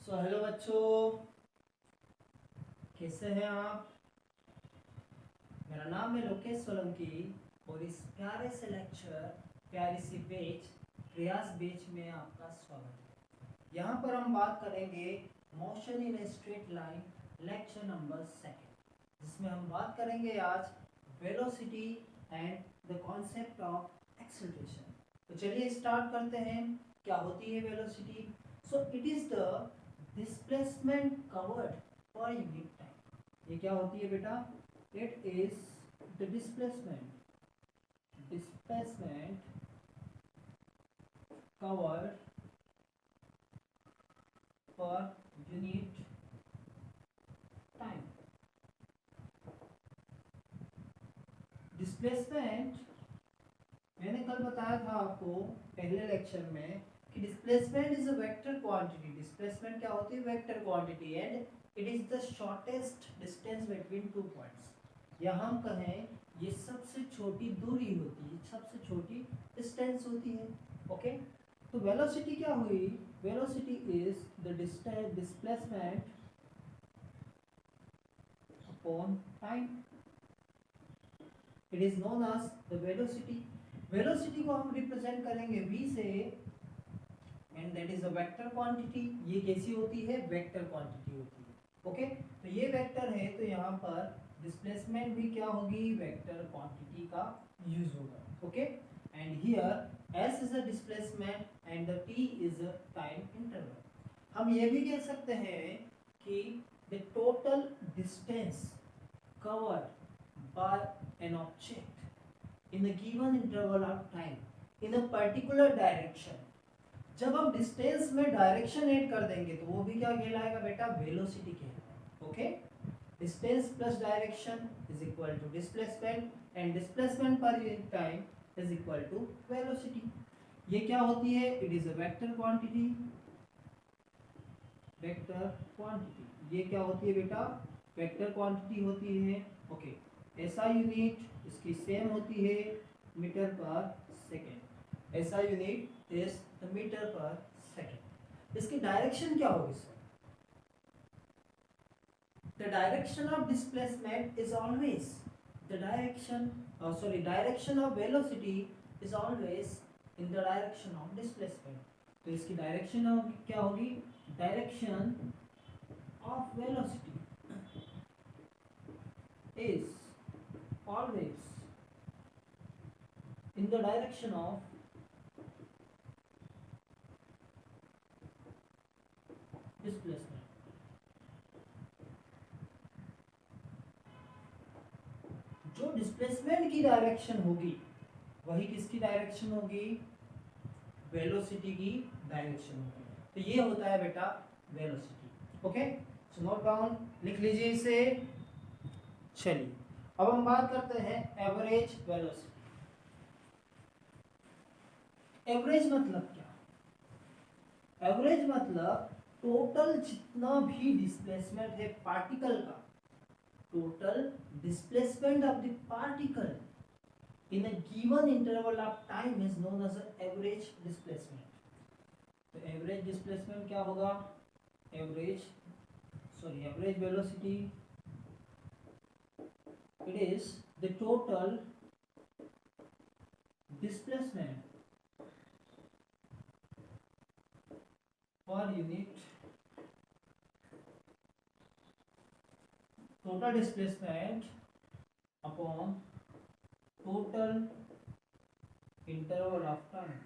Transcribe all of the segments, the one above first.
Hello बच्चों, कैसे हैं आप। मेरा नाम है लोकेश सोलंकी और इस प्यारे से लेक्चर प्यारी सी बेच प्रयास बेच में आपका स्वागत है। यहाँ पर हम बात करेंगे motion in a straight line lecture number 2, जिसमें हम बात करेंगे आज velocity and the concept of acceleration. तो चलिए स्टार्ट करते हैं। क्या होती है velocity? So it is the displacement covered पर यूनिट टाइम। ये क्या होती है बेटा? It is the displacement covered पर यूनिट टाइम। डिस्प्लेसमेंट मैंने कल बताया था आपको पहले लेक्चर में कि displacement is a vector quantity. Displacement क्या होती है? Vector quantity and it is the shortest distance between two points. या हम कहें ये सबसे छोटी दूरी होती है, सबसे छोटी डिस्टेंस होती है। ओके, तो वेलोसिटी क्या हुई? Velocity is the displacement upon time. It is known as the velocity. Velocity को हम रिप्रेजेंट करेंगे v से and that is a vector quantity. ये कैसी होती है? वेक्टर क्वांटिटी होती है। ओके, तो ये वेक्टर है तो यहाँ पर डिस्प्लेसमेंट भी क्या होगी? वेक्टर क्वांटिटी का यूज होगा। Okay, and here s is a displacement and the t is a time interval. हम ये भी कह सकते हैं कि the total distance covered by an object in a given interval of time in a particular direction। जब हम distance में डायरेक्शन ऐड कर देंगे तो वो भी क्या कहलाएगा बेटा? वेलोसिटी कहलाएगा। Okay, distance plus direction is equal to displacement and displacement per unit time is equal to velocity. ये क्या होती है? It is a vector quantity. Vector quantity ये क्या होती है बेटा? वेक्टर क्वांटिटी होती है। ओके, ऐसा यूनिट इसकी सेम होती है मीटर पर सेकेंड। ऐसा यूनिट इज द मीटर पर सेकेंड। इसकी डायरेक्शन क्या होगी sir? The direction of displacement is always direction of velocity is always in the direction of displacement. तो इसकी डायरेक्शन क्या होगी? Direction of velocity is always in the direction of displacement। जो displacement की direction होगी वही किसकी डायरेक्शन होगी? वेलोसिटी की डायरेक्शन होगी। तो ये होता है बेटा velocity. Okay, so note down, लिख लीजिए इसे। चलिए अब हम बात करते हैं एवरेज वेलोसिटी। एवरेज मतलब क्या? एवरेज मतलब टोटल जितना भी डिस्प्लेसमेंट है पार्टिकल का, total displacement of the particle in a given interval of time is known as average displacement. तो एवरेज डिस्प्लेसमेंट क्या होगा? Average velocity it is the total displacement per unit upon total interval of time।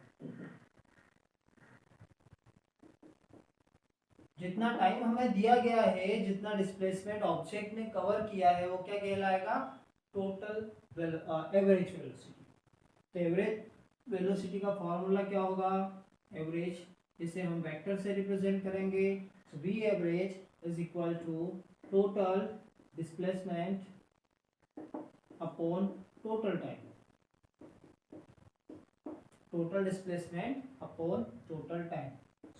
जितना time हमें दिया गया है, जितना displacement object ने कवर किया है, वो क्या कहलाएगा? Total average velocity. तो एवरेज वेलोसिटी का फॉर्मूला क्या होगा? एवरेज इसे हम वेक्टर से रिप्रेजेंट करेंगे। So v average is equal to total displacement upon total time. Total displacement upon total time,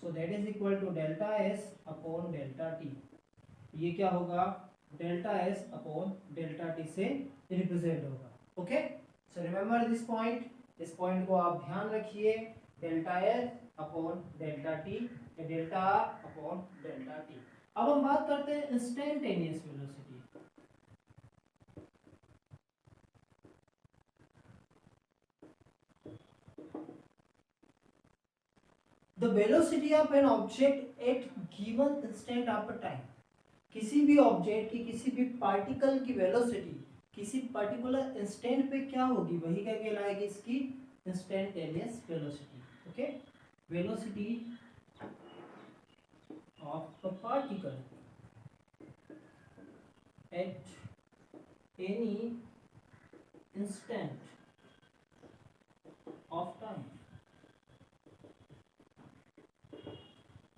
so that is equal to delta s upon delta t. ये क्या होगा? Delta s upon delta t से represent होगा। Okay, so remember this point. इस point को आप ध्यान रखिए। Delta s upon delta T, delta r upon delta T. अब हम बात करते हैं instantaneous velocity. The velocity of an object at given instant of time। किसी भी ऑब्जेक्ट की, किसी भी पार्टिकल की वेलोसिटी किसी पर्टिकुलर इंस्टेंट पे क्या होगी, वही क्या कहलाएगी इसकी instantaneous velocity. Okay, velocity of a particle at any instant of time.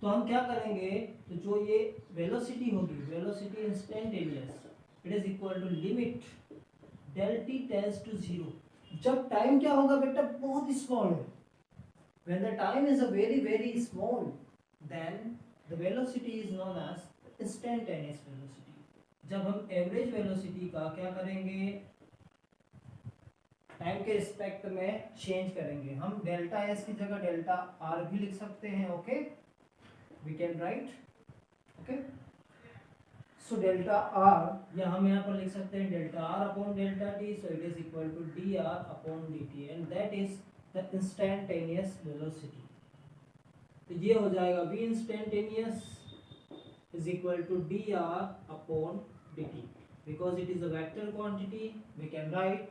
तो हम क्या करेंगे, तो जो ये वेलोसिटी होगी, velocity instantaneous, it is equal to limit del t tends to zero. जब टाइम क्या होगा बेटा, बहुत स्मॉल है, when the time is a very very small, then the velocity is known as instantaneous velocity. जब हम average velocity का क्या करेंगे, टाइम के रिस्पेक्ट में चेंज करेंगे, हम डेल्टा एस की जगह डेल्टा आर भी लिख सकते हैं। Okay, we can write, okay, so delta r या हम यहाँ पर लिख सकते हैं delta r upon delta t, so it is equal to dr upon dt and that is the instantaneous velocity। तो ये हो जाएगा v instantaneous is equal to dr upon dt because it is a vector quantity, we can write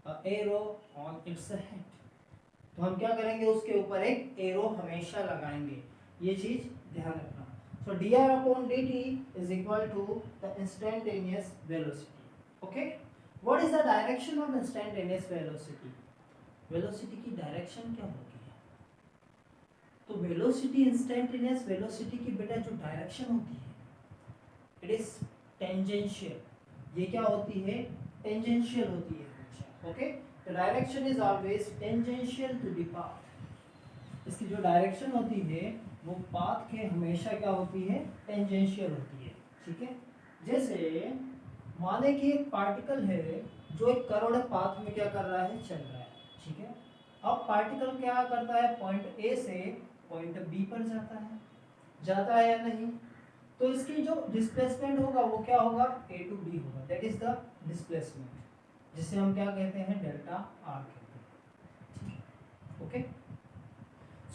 a arrow on its head। तो हम क्या करेंगे, उसके ऊपर एक एरो हमेशा लगाएंगे, ये चीज ध्यान रखना। So dr upon dt is equal to the instantaneous velocity. Okay, what is the direction of instantaneous velocity? Velocity की डायरेक्शन क्या होगी? तो वेलोसिटी, इंस्टेंटेनियस वेलोसिटी की बेटा जो डायरेक्शन होती है, इट इज टेंजेंशियल। ये क्या होती है, टेंजेंशियल होती है हमेशा। Okay, the direction is always tangential to the path. इसकी जो डायरेक्शन होती है वो पाथ के हमेशा क्या होती है, टेंजेंशियल होती है। ठीक है, जैसे माने कि एक पार्टिकल है जो एक करोड़ पाथ में क्या कर रहा है, चल रहा है। ठीक है, अब पार्टिकल क्या करता है, पॉइंट ए से पॉइंट बी पर जाता है या नहीं, तो इसकी जो डिस्प्लेसमेंट होगा वो क्या होगा, ए टू बी होगा, दैट इज द डिस्प्लेसमेंट, जिसे हम क्या कहते हैं, डेल्टा आर कहते हैं। ओके,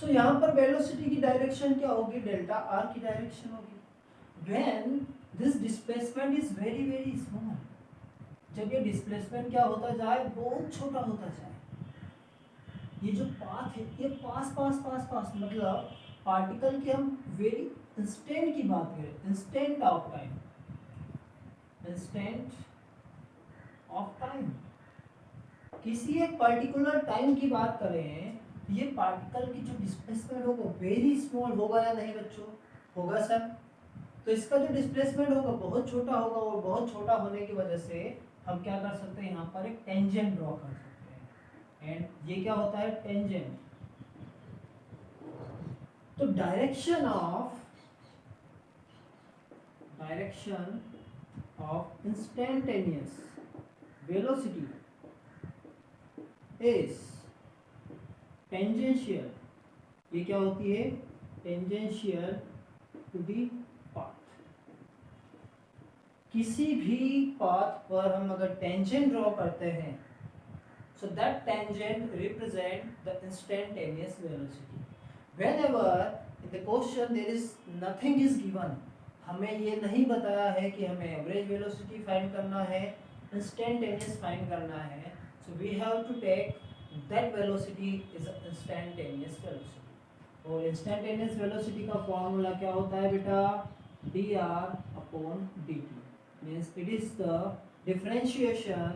सो यहाँ पर वेलोसिटी की डायरेक्शन क्या होगी, डेल्टा आर की डायरेक्शन होगी। When this displacement is very very small, जब ये डिस्प्लेसमेंट क्या होता जाए, बहुत छोटा होता जाए, ये जो पाथ है ये पास पास पास पास, मतलब पार्टिकल की हम वेरी इंस्टेंट की बात करें, instant of time, instant of time, किसी एक पर्टिकुलर टाइम की बात करें, ये पार्टिकल की जो डिस्प्लेसमेंट होगा वेरी स्मॉल होगा या नहीं बच्चों, होगा सर। तो इसका जो डिस्प्लेसमेंट होगा बहुत छोटा होगा, और बहुत छोटा होने की वजह से हम क्या कर सकते हैं, यहाँ पर एक टेंजेंट ड्रॉ कर सकते हैं, एंड ये क्या होता है, टेंजेंट। तो direction of instantaneous velocity is tangential. ये क्या होती है, टेंजेंशियल टू दी पाथ। किसी भी पाथ पर हम अगर टेंजेंट ड्रॉ करते हैं, so that tangent represent the instantaneous velocity। whenever in the question there is nothing is given, हमें ये नहीं बताया है कि हमें एवरेज वेलोसिटी फाइंड करना है, इंस्टेंटेनियस फाइंड करना है, so we have to take that velocity is instantaneous velocity। और इंस्टेंटेनियस वेलोसिटी का फॉर्मूला क्या होता है बेटा, dr upon dt, means it is the differentiation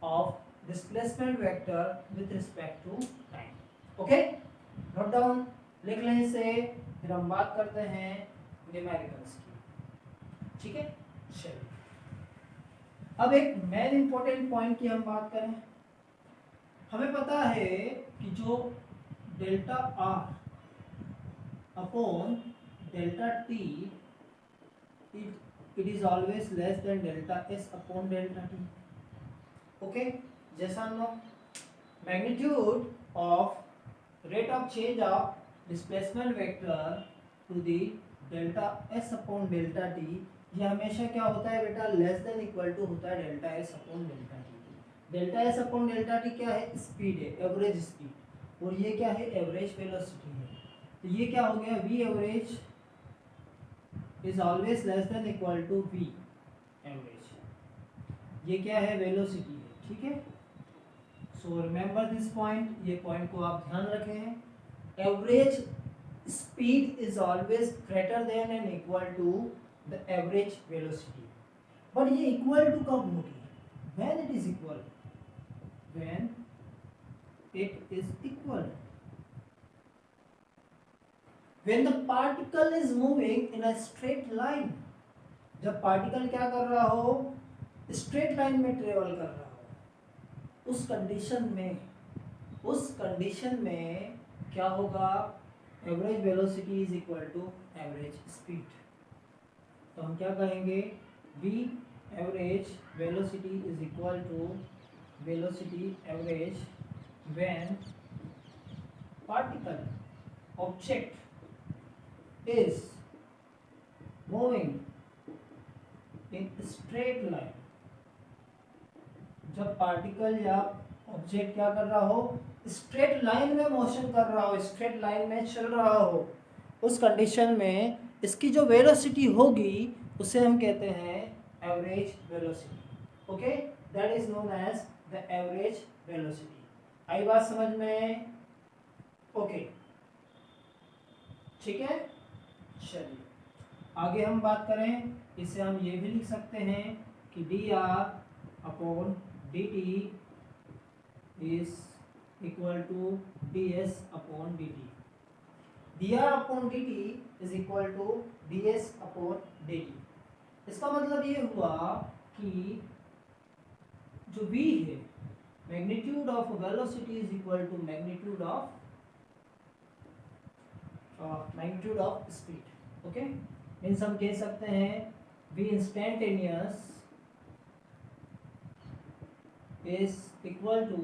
of displacement vector with respect to time। Okay, note down, लिख लें इसे, फिर हम बात करते हैं न्यूमेरिकल्स की। ठीक है, चलिए अब एक मेन इंपॉर्टेंट पॉइंट की हम बात करें। हमें पता है कि जो delta r upon delta t, it is always less than delta s upon delta t. Okay, जैसा हम लोग magnitude of rate of change of displacement vector to the delta s upon delta t, ये हमेशा क्या होता है बेटा, less than equal to होता है delta s upon delta T. Delta s upon delta T क्या है, स्पीड है, एवरेज स्पीड, और ये क्या है, एवरेज वेलोसिटी है। तो ये क्या हो गया, v average is always less than equal to v average. ये क्या है, वेलोसिटी है, ठीक है। सो रिमेंबर दिस पॉइंट, ये पॉइंट को आप ध्यान रखें। Average speed is always greater than and equal to the average velocity. But ये इक्वल टू कब होगी, when it is equal, when it is equal, when the particle is moving in a straight line। जब particle क्या कर रहा हो, straight line में travel कर रहा हो, उस कंडीशन में क्या होगा, average velocity is equal to average speed. तो हम क्या कहेंगे, v average velocity is equal to velocity average when particle object is moving in straight line। जब पार्टिकल या ऑब्जेक्ट क्या कर रहा हो, स्ट्रेट लाइन में मोशन कर रहा हो, स्ट्रेट लाइन में चल रहा हो, उस कंडीशन में इसकी जो वेलोसिटी होगी उसे हम कहते हैं average velocity. Okay, that is known as the average velocity. आई बात समझ में? ओके, ठीक है। चलिए आगे हम बात करें, इसे हम ये भी लिख सकते हैं कि d are upon D t is equal to d S upon D t. D are upon D t is equal to d S upon D t. इसका मतलब ये हुआ कि जो v है, magnitude of velocity is equal to magnitude of speed. Okay, means हम कह सकते हैं v instantaneous is equal to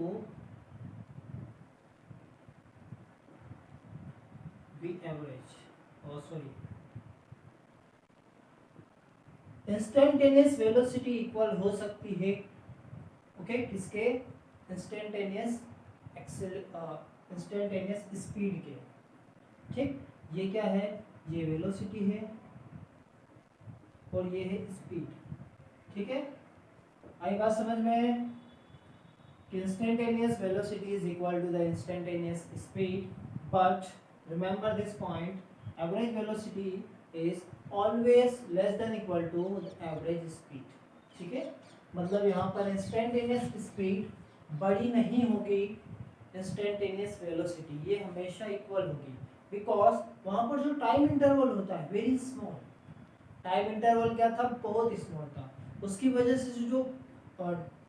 v average, और सॉरी, इंस्टेंटेनियस वेलोसिटी इक्वल हो सकती है, ओके, किसके, इंस्टेंटेनियस स्पीड के। ठीक, ये क्या है, ये वेलोसिटी है और ये है स्पीड। ठीक है, आई बात समझ में कि instantaneous velocity is equal to the instantaneous speed, but remember this point, average velocity is always less than equal to the average speed. ठीक है, मतलब यहाँ पर इंस्टेंटेनियस स्पीड बड़ी नहीं होगी इंस्टेंटेनियस वेलोसिटी, ये हमेशा इक्वल होगी, बिकॉज वहां पर जो टाइम इंटरवल होता है वेरी स्मॉल, टाइम इंटरवल क्या था, बहुत स्मॉल था, उसकी वजह से जो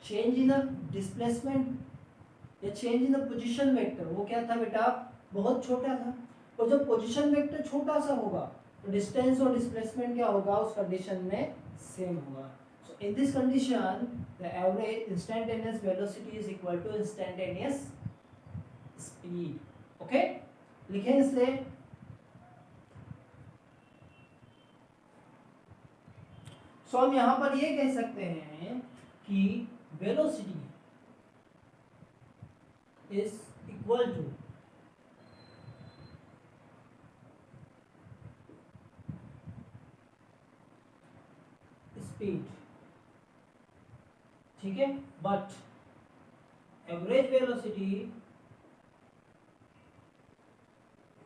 चेंज इन द डिस्प्लेसमेंट या change in the position vector वो क्या था बेटा, बहुत छोटा था। और जब पोजीशन वेक्टर छोटा सा होगा तो डिस्टेंस और डिस्प्लेसमेंट क्या होगा, उस कंडीशन में सेम होगा। So in this condition the average instantaneous velocity is equal to instantaneous speed. Okay, लिखें इसे, सो हम यहां पर ये कह सकते हैं कि velocity is equal to speed. ठीक है, but average velocity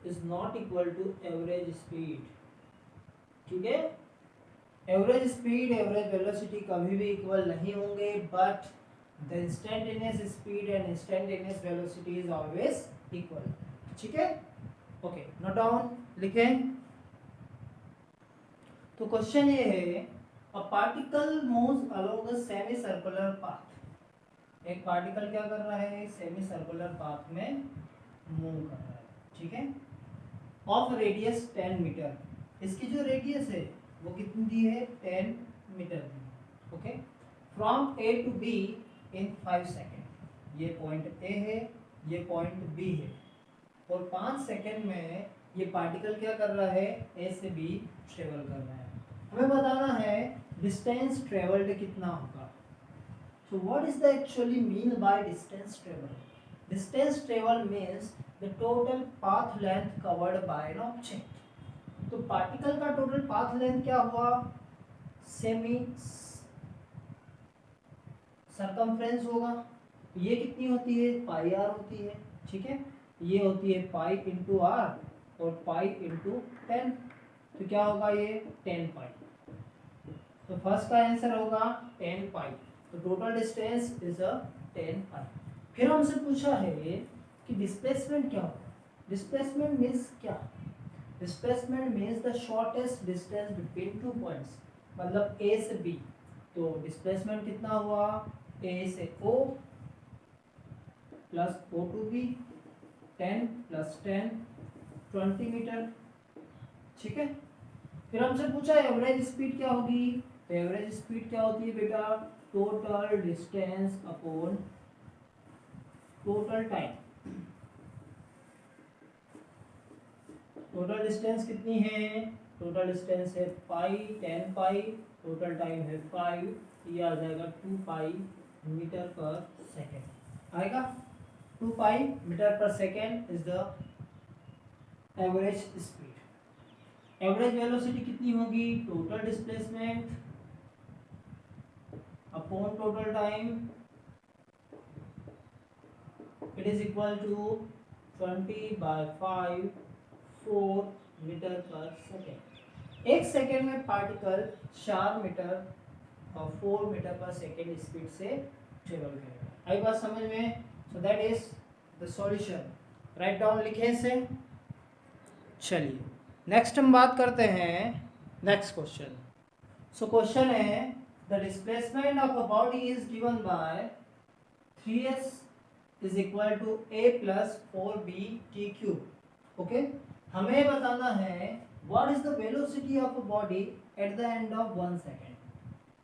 is not equal to average speed. ठीक है, एवरेज स्पीड एवरेज वेलोसिटी कभी भी इक्वल नहीं होंगे, but the instantaneous speed and instantaneous velocity is always equal. ठीक है, ओके, नोट डाउन, लिखें। तो क्वेश्चन ये है, a particle moves along a semi circular path. एक पार्टिकल क्या कर रहा है, सेमी सर्कुलर पाथ में मूव कर रहा है। ठीक है, ऑफ रेडियस 10 मीटर, इसकी जो रेडियस है वो कितनी दी है, 10 मीटर दी। Okay, from A to B in 5 second. ये पॉइंट ए है, ये पॉइंट बी है, और 5 सेकेंड में ये पार्टिकल क्या कर रहा है, ए से बी ट्रेवल कर रहा है। हमें बताना है डिस्टेंस ट्रेवल्ड कितना होगा। So what is the actually mean by distance travelled? Distance travelled means the total path length covered by an object. तो पार्टिकल का टोटल पाथ लेंथ क्या हुआ, सेमी सरकमफ्रेंस होगा। ये कितनी होती है, पाई आर होती है, ठीक है। ये होती है पाई इंटू आर और पाई इंटू 10, तो क्या होगा ये 10 पाई। तो फर्स्ट का आंसर होगा 10 पाई। तो टोटल डिस्टेंस इज 10 पाई। फिर हमसे पूछा है कि डिस्प्लेसमेंट क्या होगा। डिस्प्लेसमेंट मीन्स क्या, displacement means the shortest distance between two points, मतलब ए से बी। तो डिस्प्लेसमेंट कितना हुआ, ए से O plus O to B, 10 plus 10 20 metre, ठीक है। फिर हमसे पूछा एवरेज स्पीड क्या होगी। तो एवरेज स्पीड क्या होती है बेटा, total distance upon total time. Total distance कितनी है, टोटल डिस्टेंस है पाई 10 पाई, टोटल टाइम है 5, ये आ जाएगा 2 पाई मीटर पर सेकेंड आएगा। 2 पाई मीटर पर second is the average speed. Average velocity कितनी होगी, total displacement upon total time, it is equal to 20/5 4 metre पर सेकेंड। एक सेकेंड में पार्टिकल 4 मीटर और 4 मीटर पर सेकेंड स्पीड से ट्रेवल करेगा। आई बात समझ में? So that is the solution. Right down लिखे से। चलिए नेक्स्ट हम बात करते हैं नेक्स्ट क्वेश्चन। सो क्वेश्चन है the displacement of a body is given by 3s is equal to a plus 4b t cube. Okay, हमें बताना है what is the velocity of a body at the end of 1 second.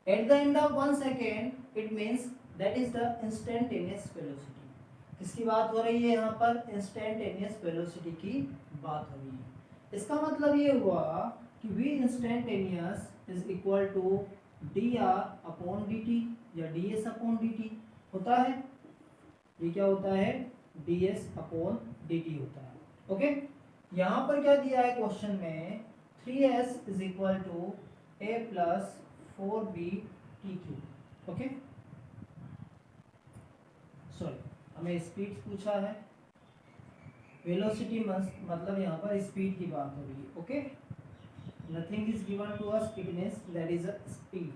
At the end of 1 second it means that is the instantaneous velocity. किसकी बात हो रही है यहाँ पर, इंस्टेंटेनियस वेलोसिटी की बात हो रही है। इसका मतलब ये हुआ कि v instantaneous is equal to D are upon D T या D S upon D T होता है। ये क्या होता है, D S upon D T होता है। ओके, यहाँ पर क्या दिया है क्वेश्चन में, 3s is equal to a plus 4b t cube. Okay, sorry हमें स्पीड पूछा है, वेलोसिटी मतलब यहाँ पर स्पीड की बात हो रही है। Okay, nothing is given to us, it means that is a speed.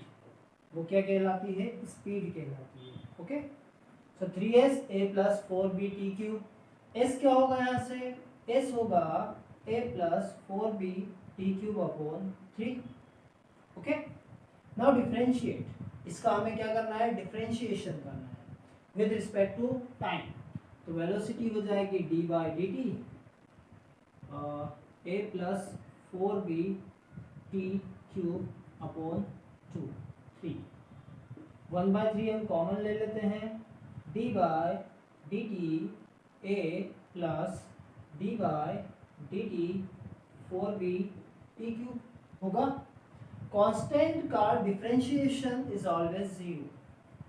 वो क्या कहलाती है, स्पीड कहलाती है। Okay, so 3s a plus 4b t cube. s क्या होगा यहाँ से, s होगा a plus 4b t cube upon 3। Okay, now differentiate. इसका हमें क्या करना है, डिफरेंशिएशन करना है विद रिस्पेक्ट टू टाइम। तो वेलोसिटी हो जाएगी d by d t a plus 4b t cube upon 3। 1/3 हम कॉमन ले लेते हैं, D by d t a plus D by d T 4b t cube होगा। कांस्टेंट का डिफरेंशिएशन इज ऑलवेज 0।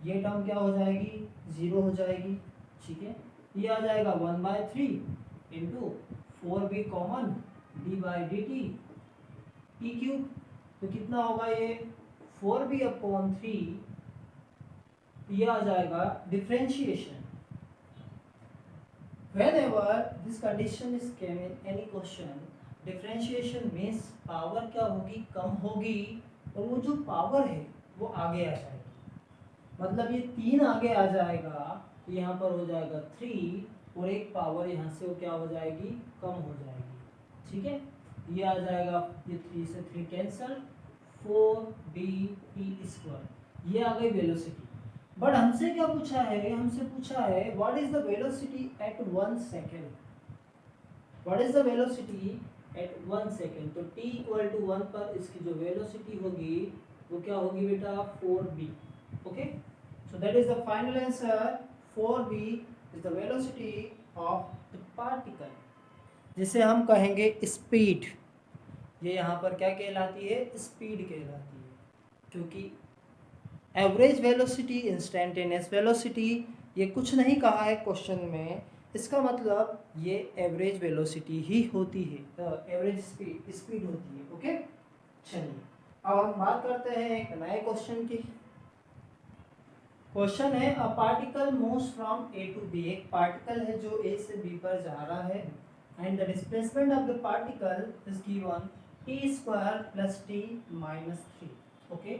ये टर्म क्या हो जाएगी, 0 हो जाएगी, ठीक है। ये आ जाएगा 1/3 into 4b common D by d T T cube. तो कितना होगा ये 4b अपॉन 3, ये आ जाएगा differentiation. Whenever this condition is came in any question, differentiation means power क्या होगी, कम होगी, और वो जो पावर है वो आगे आ जाएगी। मतलब ये 3 आगे आ जाएगा, तो यहाँ पर हो जाएगा 3 और एक पावर यहाँ से वो क्या हो जाएगी, कम हो जाएगी, ठीक है। ये आ जाएगा, ये 3 से 3 कैंसल, 4b/t²। ये आ गई वेलोसिटी। बट हमसे क्या पूछा है, हमसे पूछा है what is the velocity at 1 second. What is the velocity at 1 second. तो t इक्वल टू 1 पर इसकी जो वेलोसिटी होगी वो क्या होगी बेटा, 4b। Okay, so that is the final answer, 4b is the velocity of the particle. जिसे हम कहेंगे स्पीड। ये यहाँ पर क्या कहलाती है? स्पीड कहलाती है, क्योंकि एवरेज वेलोसिटी, इंस्टेंटेनियस वेलोसिटी, ये कुछ नहीं कहा है क्वेश्चन में, इसका मतलब ये एवरेज वेलोसिटी ही होती है, एवरेज स्पीड होती है। ओके, चलिए अब हम बात करते हैं एक नए क्वेश्चन की। क्वेश्चन है a particle moves from A to B. एक पार्टिकल है जो ए से बी पर जा रहा है, and the displacement of the particle is given t square plus t minus 3। Okay,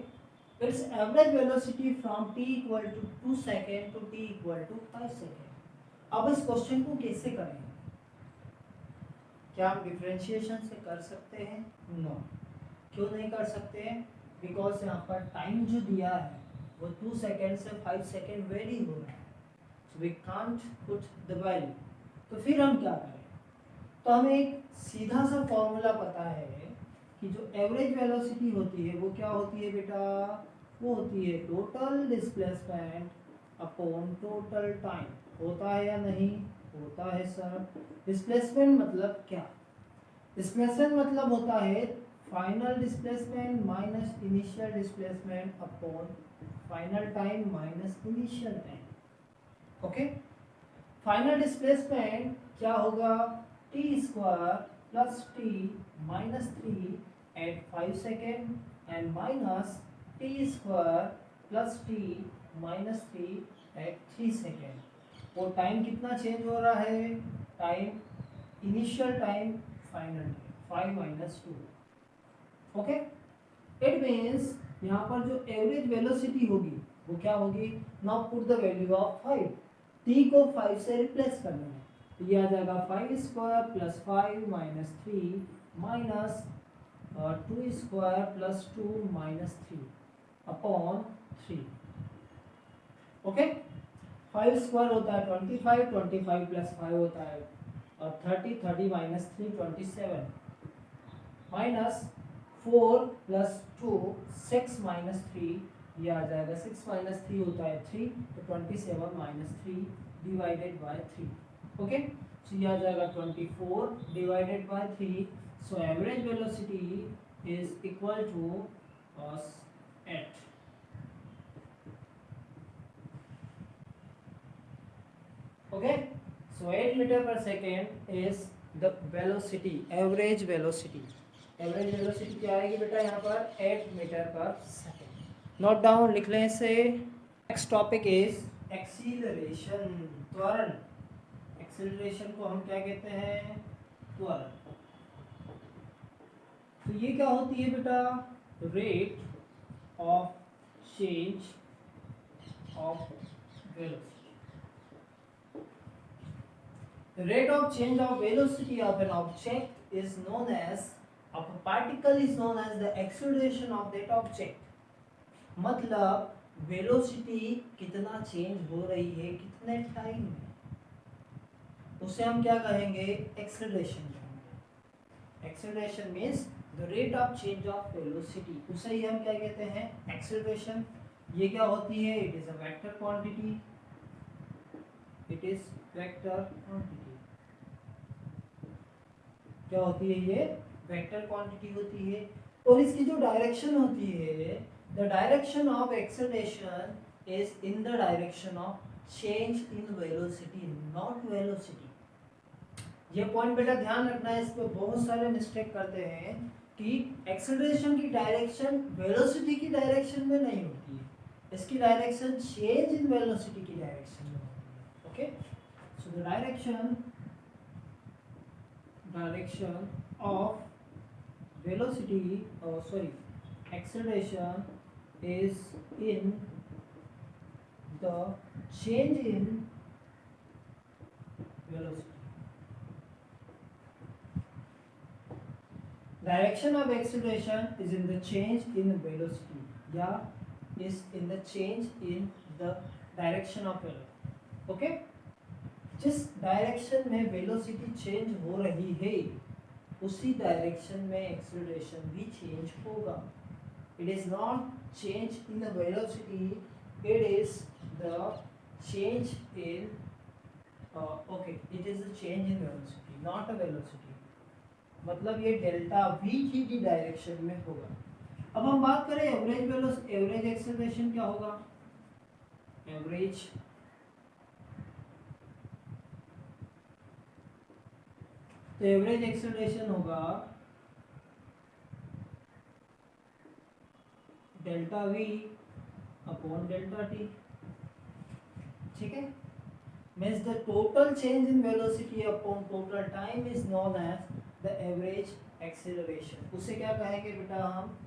its average velocity from t equal to 2 second to t equal to 5 second. अब इस क्वेश्चन को कैसे करें? क्या हम डिफरेंशिएशन से कर सकते हैं? नो। क्यों नहीं कर सकते हैं? बिकॉज यहाँ पर टाइम जो दिया है वो 2 सेकेंड से 5 सेकेंड वेरी हो रहा है, so we can't put the value. तो फिर हम क्या करें? तो हमें एक सीधा सा फॉर्मूला पता है कि जो एवरेज वेलोसिटी होती है वो क्या होती है बेटा? वो होती है total displacement upon total time. होता है या नहीं? होता है सर। डिस्प्लेसमेंट मतलब क्या? डिस्प्लेसमेंट मतलब होता है final displacement minus initial displacement upon final time minus initial time. Okay, final displacement क्या होगा? T square plus t minus 3 at 5 second and minus t square plus t minus 3 at 3 second. वो time कितना change हो रहा है? Time, initial time, final time, 5 minus 2। Okay, it means यहाँ पर जो एवरेज वेलोसिटी होगी वो क्या होगी? Now put the value of 5। T को 5 से रिप्लेस करना है, तो ये आ जाएगा 5 square plus 5 minus 3 minus 2 square plus 2 minus 3 upon 3। Okay, 5 square होता है 25, 25 प्लस 5 होता है और 30, 30 माइनस 3 27 माइनस 4 प्लस 2 6 माइनस 3, ये आ जाएगा 6 माइनस 3 होता है 3, तो 27 minus 3 divided by 3। Okay, so ये आ जाएगा 24 divided by 3। So average velocity is equal to 8। Okay, so 8 metre पर second is the velocity, average velocity. Average velocity क्या आएगी बेटा यहाँ पर? 8 मीटर पर सेकेंड। नोट डाउन, लिख लें इसे। नेक्स्ट टॉपिक इज एक्सीलरेशन, त्वरण। एक्सीलरेशन को हम क्या कहते हैं? त्वरण। तो ये क्या होती है बेटा? Rate of change of velocity. The rate of change of velocity of an object is known as, of a particle is known as the acceleration of that object। मतलब वेलोसिटी कितना चेंज हो रही है कितने टाइम में, उसे हम क्या कहेंगे? एक्सेलरेशन कहेंगे। Acceleration means the rate of change of velocity, उसे ही हम क्या कहते हैं? एक्सेलरेशन। ये क्या होती है? It is a vector quantity. It is vector quantity. क्या होती है? ये वेक्टर क्वांटिटी होती है। और इसकी जो डायरेक्शन होती है, the direction of acceleration is in the direction of change in velocity, not velocity. ये पॉइंट बेटा ध्यान रखना है, इस पे बहुत सारे मिस्टेक करते हैं कि एक्सेलरेशन की डायरेक्शन वेलोसिटी की डायरेक्शन में नहीं होती है, इसकी डायरेक्शन चेंज इन वेलोसिटी की डायरेक्शन में होती है। Okay, so the direction of velocity, acceleration is in the change in velocity। Direction of acceleration is in the change in velocity, या is in the change in the direction of velocity। Okay, जिस direction में velocity change हो रही है उसी direction में acceleration भी change होगा। It is not change in the velocity, it is the change in it is the change in velocity. Not a velocity, मतलब ये डेल्टा वी की डायरेक्शन में होगा। अब हम बात करें एवरेज एक्सेलरेशन क्या होगा, एवरेज तो एवरेज एक्सेलरेशन होगा delta we upon delta t, ठीक है। Means the total change in velocity upon total time is known as the average acceleration. उसे क्या कहेंगे बेटा हम,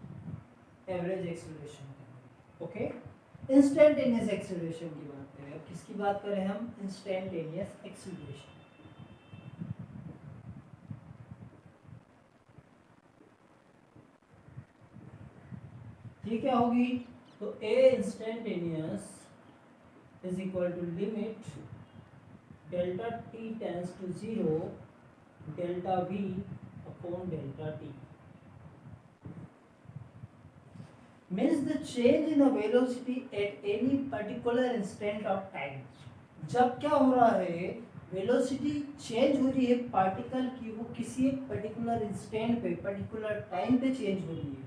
एवरेज एक्सेलरेशन कहेंगे, ओके। इंस्टेंटेनियस एक्सेलरेशन की बात करें, अब किसकी बात करें हम, इंस्टेंटेनियस एक्सेलरेशन। ये क्या होगी, तो A instantaneous is equal to limit delta T tends to 0 delta we upon delta T, means the change in the velocity at any particular instant of time। जब क्या हो रहा है, वेलोसिटी चेंज हो रही है पार्टिकल की, वो किसी एक पर्टिकुलर इंस्टेंट पे पर्टिकुलर टाइम पे चेंज हो रही है,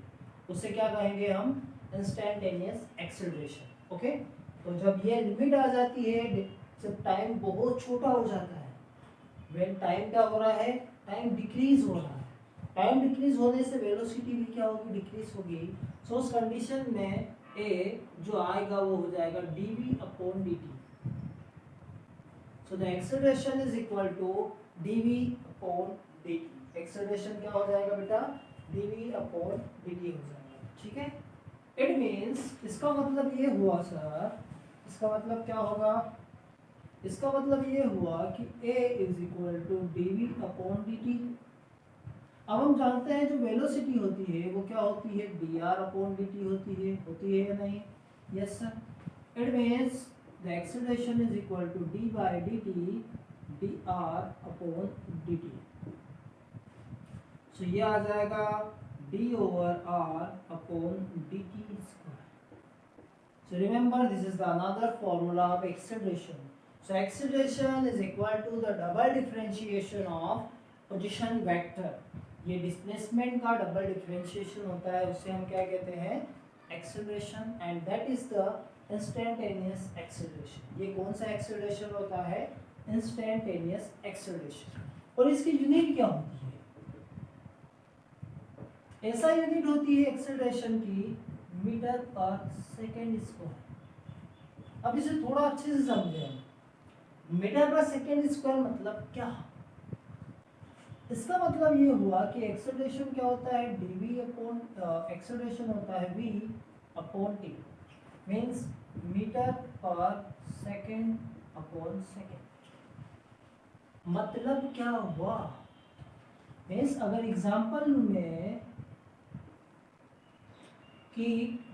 उसे क्या कहेंगे हम, इंस्टेंटेनियस एक्सेलरेशन, ओके। तो जब ये लिमिट आ जाती है, जब टाइम बहुत छोटा हो जाता है, व्हेन टाइम क्या हो रहा है, टाइम डिक्रीज हो रहा है, टाइम डिक्रीज होने से वेलोसिटी भी क्या होगी, डिक्रीज होगी। सो उस कंडीशन में ए जो आएगा वो हो जाएगा dv upon dt। So the acceleration is equal to dv upon dt। Acceleration क्या हो जाएगा बेटा, dv अपॉन dt हो जाएगा, ठीक है। इट मींस, इसका मतलब ये हुआ सर, इसका मतलब क्या होगा, इसका मतलब ये हुआ कि a is equal to dv upon dt। अब हम जानते हैं जो वेलोसिटी होती है वो क्या होती है, dr अपॉन dt होती है या नहीं, yes sir. It means the acceleration is equal to d by dt dr upon dt। सो ये आ जाएगा d over r upon dt square. So remember this is the another formula of acceleration. So acceleration is equal to the double differentiation of position vector. ये displacement का double differentiation होता है, उसे हम क्या कहते हैं, acceleration, and that is the instantaneous acceleration. ये कौन सा एक्सेलरेशन होता है, इंस्टेंटेनियस एक्सेलरेशन। और इसकी यूनिट क्या होती है, ऐसा यूनिट होती है एक्सेलरेशन की, मीटर पर सेकेंड स्क्वायर। अब इसे थोड़ा अच्छे से समझें हम, मीटर पर सेकेंड स्क्वायर मतलब क्या, इसका मतलब ये हुआ कि एक्सेलरेशन क्या होता है, dv अपॉन एक्सेलरेशन होता है v upon t, means metre per second upon second. मतलब क्या हुआ, मींस अगर एग्जांपल में कि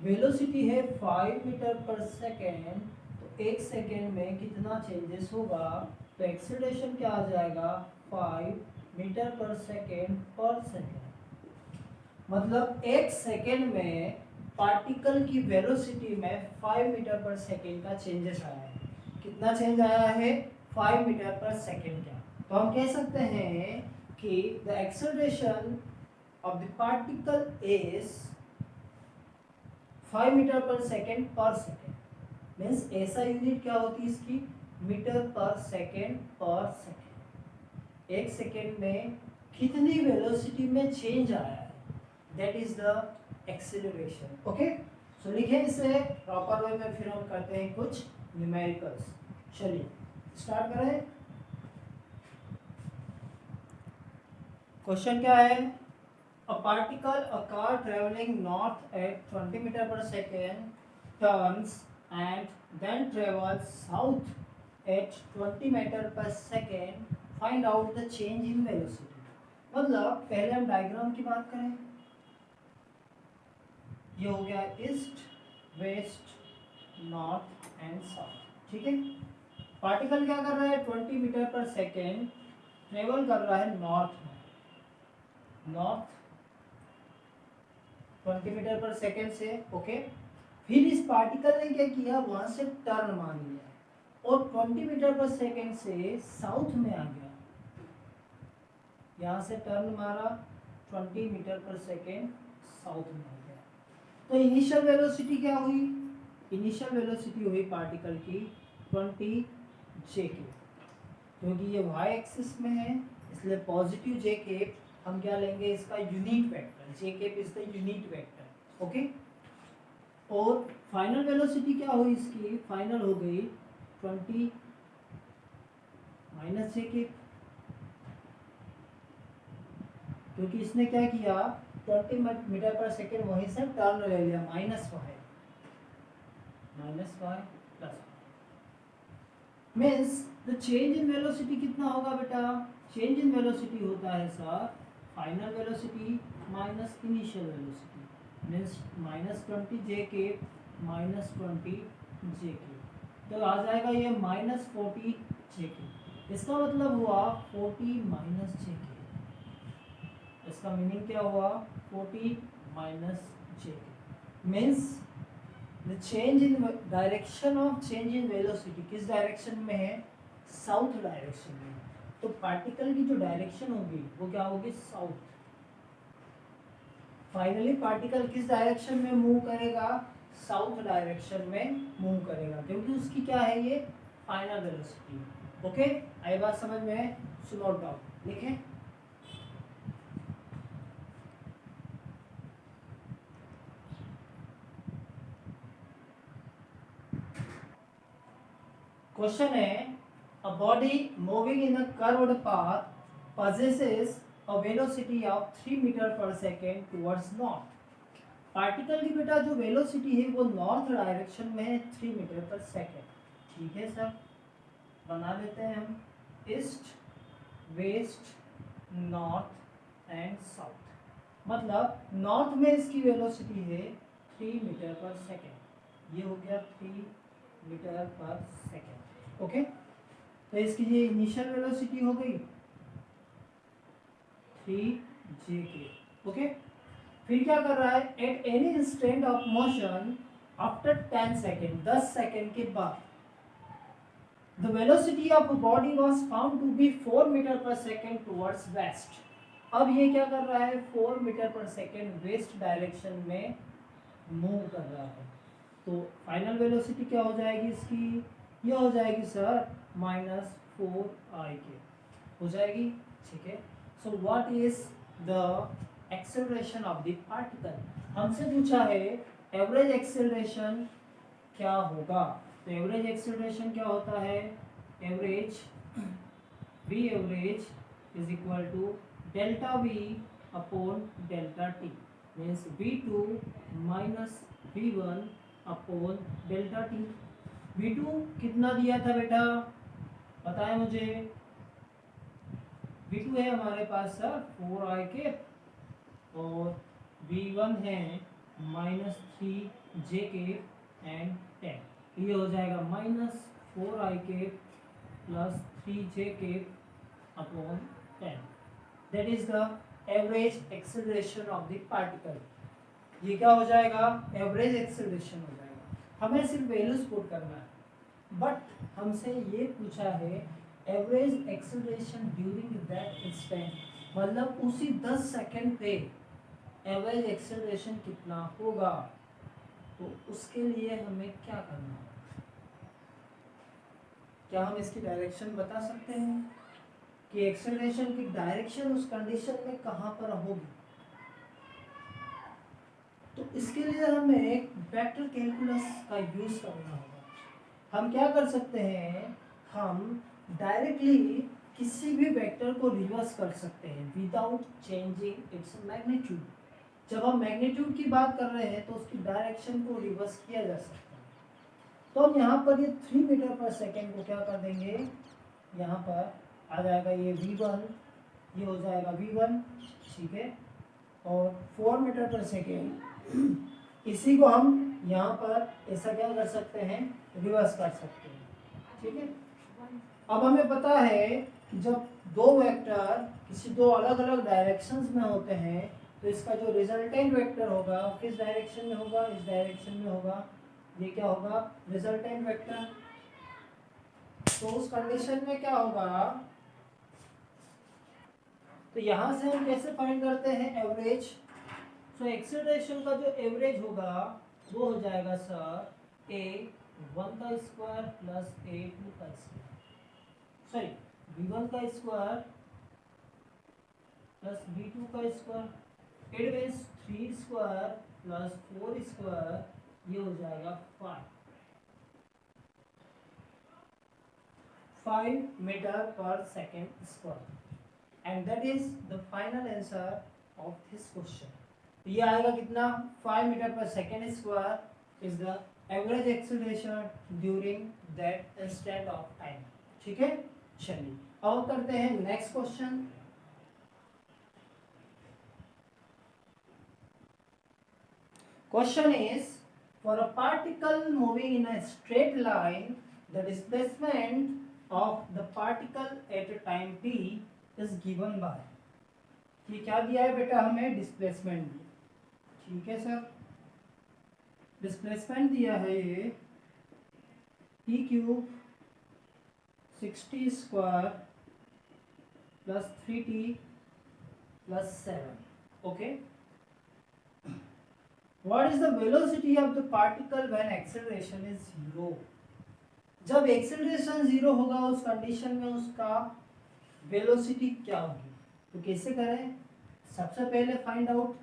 वेलोसिटी है 5 मीटर पर सेकंड, तो एक सेकंड में कितना चेंजेस होगा, तो एक्सेलरेशन क्या आ जाएगा, 5 मीटर पर सेकेंड। मतलब एक सेकेंड में पार्टिकल की वेलोसिटी में 5 मीटर पर सेकेंड का चेंजेस आया है। कितना चेंज आया है, 5 मीटर पर सेकेंड का। तो हम कह सकते हैं कि the acceleration of the particle is 5 metre पर सेकेंड मीन्स ऐसा यूनिट क्या होती है इसकी, मीटर पर सेकेंड। एक सेकेंड में कितनी वेलोसिटी में चेंज आया है, that is the acceleration, okay. So लिखें इसे प्रॉपर वे में, फिर हम करते हैं कुछ न्यूमेरिकल्स। चलिए स्टार्ट करें। क्वेश्चन क्या है, a particle, a car travelling north at 20 metre पर second turns and then travels south at 20 metre पर second, find out the change in velocity. मतलब पहले हम डायग्राम की बात करें, ये हो गया east west north and south, ठीक है। पार्टिकल क्या कर रहा है, 20 मीटर पर सेकेंड ट्रेवल कर रहा है नॉर्थ में, नॉर्थ 20 मीटर पर सेकेंड से, ओके। फिर इस पार्टिकल ने क्या किया, वहां से टर्न मान लिया और 20 मीटर पर सेकेंड से साउथ में आ गया। यहाँ से टर्न मारा 20 मीटर पर सेकेंड साउथ में हो गया। तो इनिशियल वेलोसिटी क्या हुई? इनिशियल वेलोसिटी हुई पार्टिकल की 20 जे के, क्योंकि ये वाई एक्सिस में है इसलिए पॉजिटिव जे के हम क्या लेंगे, इसका यूनिट वेक्टर, जे के is the unit vector. Okay, और फाइनल वेलोसिटी क्या हुई इसकी? फाइनल हो गई 20 माइनस जे के, क्योंकि इसने क्या किया 20 मीटर पर सेकेंड वहीं से टर्न ले लिया minus y plus means the change in velocity कितना होगा बेटा? चेंज इन वेलोसिटी होता है sir final velocity minus initial velocity, means minus 20 j k minus 20 j के, तो आ जाएगा ये माइनस 40 जे के। इसका मतलब हुआ 40 माइनस जे के, इसका मीनिंग क्या हुआ? 40 माइनस जे के means the change in direction of change in velocity किस डायरेक्शन में है? साउथ डायरेक्शन में। तो पार्टिकल की जो डायरेक्शन होगी वो क्या होगी? साउथ। फाइनली पार्टिकल किस डायरेक्शन में मूव करेगा? साउथ डायरेक्शन में मूव करेगा, क्योंकि उसकी क्या है? ये फाइनल वेलोसिटी। ओके, आई बात समझ में? सुनो डाउन लिखें। क्वेश्चन है a body moving in a curved path possesses a velocity of 3 metre पर सेकेंड towards north। पार्टिकल की बेटा जो वेलोसिटी है वो नॉर्थ डायरेक्शन में है 3 मीटर पर सेकेंड। ठीक है सर, बना लेते हैं हम east west north and south. मतलब नॉर्थ में इसकी वेलोसिटी है 3 मीटर पर सेकेंड, ये हो गया 3 मीटर पर सेकेंड। ओके, तो इसकी ये इनिशियल वेलोसिटी हो गई 3 जे के। ओके, फिर क्या कर रहा है? At any instant of motion after 10 second, 10 second के बाद the velocity of body was found to be 4 metre पर सेकेंड टुवर्ड्स वेस्ट। अब ये क्या कर रहा है? 4 मीटर पर सेकेंड वेस्ट डायरेक्शन में मूव कर रहा है। तो फाइनल वेलोसिटी क्या हो जाएगी इसकी? ये हो जाएगी सर माइनस 4 के हो जाएगी। ठीक है, so what is the acceleration of the particle? हमसे पूछा है एवरेज एक्सेलरेशन क्या होगा। तो एवरेज एक्सेलरेशन क्या होता है? Average v average is equal to delta v upon delta t, means v2 minus v1 upon delta t। v2 कितना दिया था बेटा? पता है मुझे? v2 है हमारे पास सर 4 के, और v1 है माइनस 3 जे के एंड 10। ये हो जाएगा माइनस 4 के प्लस 3 जे के upon 10। That is the average acceleration of the particle. ये क्या हो जाएगा? एवरेज एक्सेलरेशन हो जाएगा। हमें सिर्फ वैल्यूज पुट करना है, बट हमसे ये पूछा है average acceleration during that instant, मतलब उसी 10 सेकेंड पे एवरेज एक्सेलरेशन कितना होगा। तो उसके लिए हमें क्या करना होगा? क्या हम इसकी डायरेक्शन बता सकते हैं कि एक्सेलरेशन की डायरेक्शन उस कंडीशन में कहाँ पर होगी? तो इसके लिए हमें एक वेक्टर कैलकुलस का यूज करना होगा। हम क्या कर सकते हैं? हम डायरेक्टली किसी भी वेक्टर को रिवर्स कर सकते हैं विदाउट चेंजिंग इट्स मैग्नीट्यूड। जब हम मैग्नीट्यूड की बात कर रहे हैं तो उसकी डायरेक्शन को रिवर्स किया जा सकता है। तो हम यहाँ पर ये 3 मीटर पर सेकेंड को क्या कर देंगे? यहाँ पर आ जाएगा ये v1, ये हो जाएगा v1, ठीक है, और 4 मीटर पर सेकेंड इसी को हम यहाँ पर ऐसा क्या कर सकते हैं? रिवर्स कर सकते हैं। ठीक है, अब हमें पता है कि जब दो वेक्टर किसी दो अलग अलग डायरेक्शंस में होते हैं तो इसका जो रिजल्टेंट वेक्टर होगा वो किस डायरेक्शन में होगा? इस डायरेक्शन में होगा। ये क्या होगा? Resultant vector. तो उस कंडीशन में क्या होगा? तो यहाँ से हम कैसे फाइंड करते हैं एवरेज। सो एक्सेलरेशन का जो एवरेज होगा वो हो जाएगा सर a1 का स्क्वायर प्लस a2 का स्क्वायर, सॉरी b1 का स्क्वायर प्लस b2 का square, it means 3 square plus 4 square, ये हो जाएगा 5 मीटर पर second square, and that is the final answer of this question. ये आएगा कितना 5 मीटर पर second square is the average acceleration during that instant of time. ठीक है, चलिए अब करते हैं next question. Question is, for a particle moving in a straight line, the displacement of the particle at a time t is given by। ये क्या दिया है बेटा हमें, डिस्प्लेसमेंट दिया। ठीक है सर, डिस्प्लेसमेंट दिया है ये t cube 60 square plus 3t plus 7। Okay, What is the velocity of the particle when acceleration is 0? जब एक्सेलरेशन 0 होगा उस कंडीशन में उसका वेलोसिटी क्या होगी। तो कैसे करें, सबसे पहले फाइंड आउट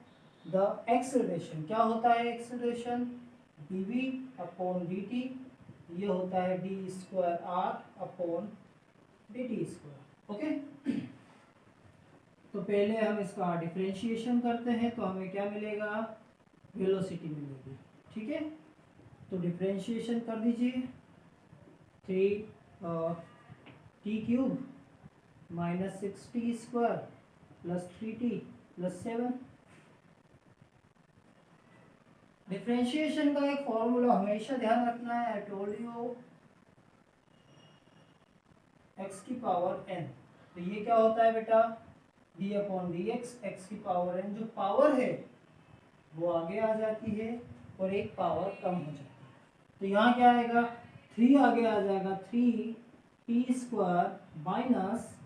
द एक्सेलरेशन। क्या होता है एक्सेलरेशन, dv अपॉन dt, ये होता है d square r upon dt square. Okay, तो पहले हम इसका डिफरेंशिएशन करते हैं, तो हमें क्या मिलेगा, वेलोसिटी मिलेगी। ठीक है, तो डिफरेंशिएशन कर दीजिए, 3t cube minus 6t square plus 3t plus 7। Differentiation का एक फॉर्मूला हमेशा ध्यान रखना है, आई टोल्ड यू x की पावर n। तो ये क्या होता है बेटा, d अपॉन dx, x की पावर n। जो पावर है वो आगे आ जाती है और एक पावर कम हो जाती है। तो यहाँ क्या आएगा, 3 आगे आ जाएगा, 3t square minus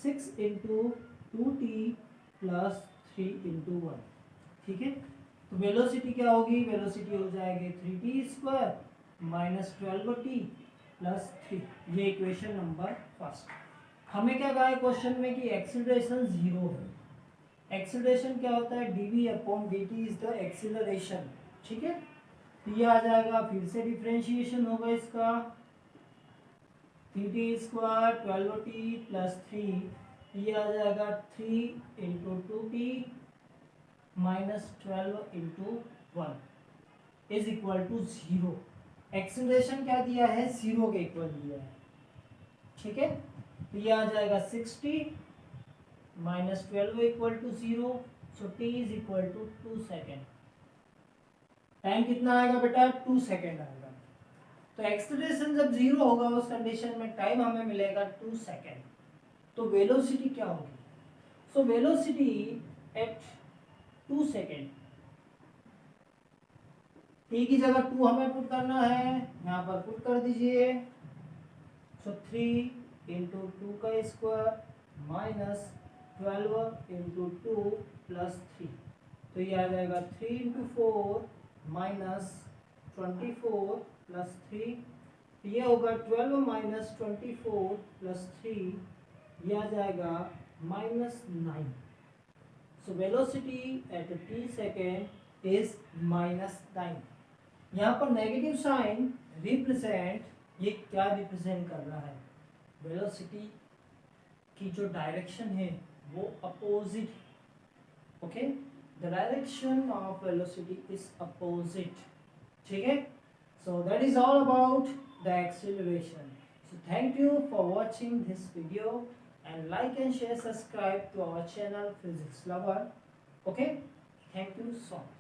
6 into 2t plus 3 into 1। ठीक है, तो वेलोसिटी क्या होगी, वेलोसिटी हो जाएगी 3t square minus 12t plus 3। ये इक्वेशन नंबर फर्स्ट। हमें क्या कहा है क्वेश्चन में कि एक्सीलरेशन 0 है। एक्सीलरेशन क्या होता है, dv upon dt is the acceleration. ठीक है, तो ये आ जाएगा, फिर से डिफरेंशिएशन होगा इसका, 3t स्क्वायर 12t प्लस 3, ये आ जाएगा 3 into 2t minus 12 into 1 is equal to 0। Acceleration क्या दिया है, 0 के इक्वल दिया है। ठीक है, तो ये आ जाएगा 60 minus 12 equal to 0, so t is equal to 2 second. Time कितना आएगा बेटा, 2 सेकेंड आएगा। तो एक्सेलरेशन जब 0 होगा उस कंडीशन में टाइम हमें मिलेगा 2 सेकेंड। तो वेलोसिटी क्या होगी, so velocity at 2 second, t की जगह 2 हमें पुट करना है, यहाँ पर पुट कर दीजिए। सो 3 इंटू 2 का स्क्वायर माइनस 12 इंटू 2 प्लस 3, तो ये आ जाएगा 3 इंटू 4 माइनस 24 प्लस 3, ये होगा 12 माइनस 24 प्लस 3, ये आ जाएगा minus 9। So velocity at t second is minus 9। यहाँ पर नेगेटिव साइन रिप्रेजेंट, ये क्या रिप्रेजेंट कर रहा है, वेलोसिटी की जो डायरेक्शन है वो opposite. Okay, the direction of velocity is opposite. ठीक है, so that is all about the acceleration. So thank you for watching this video and like and share, subscribe to our channel physics lover. Okay, thank you so much.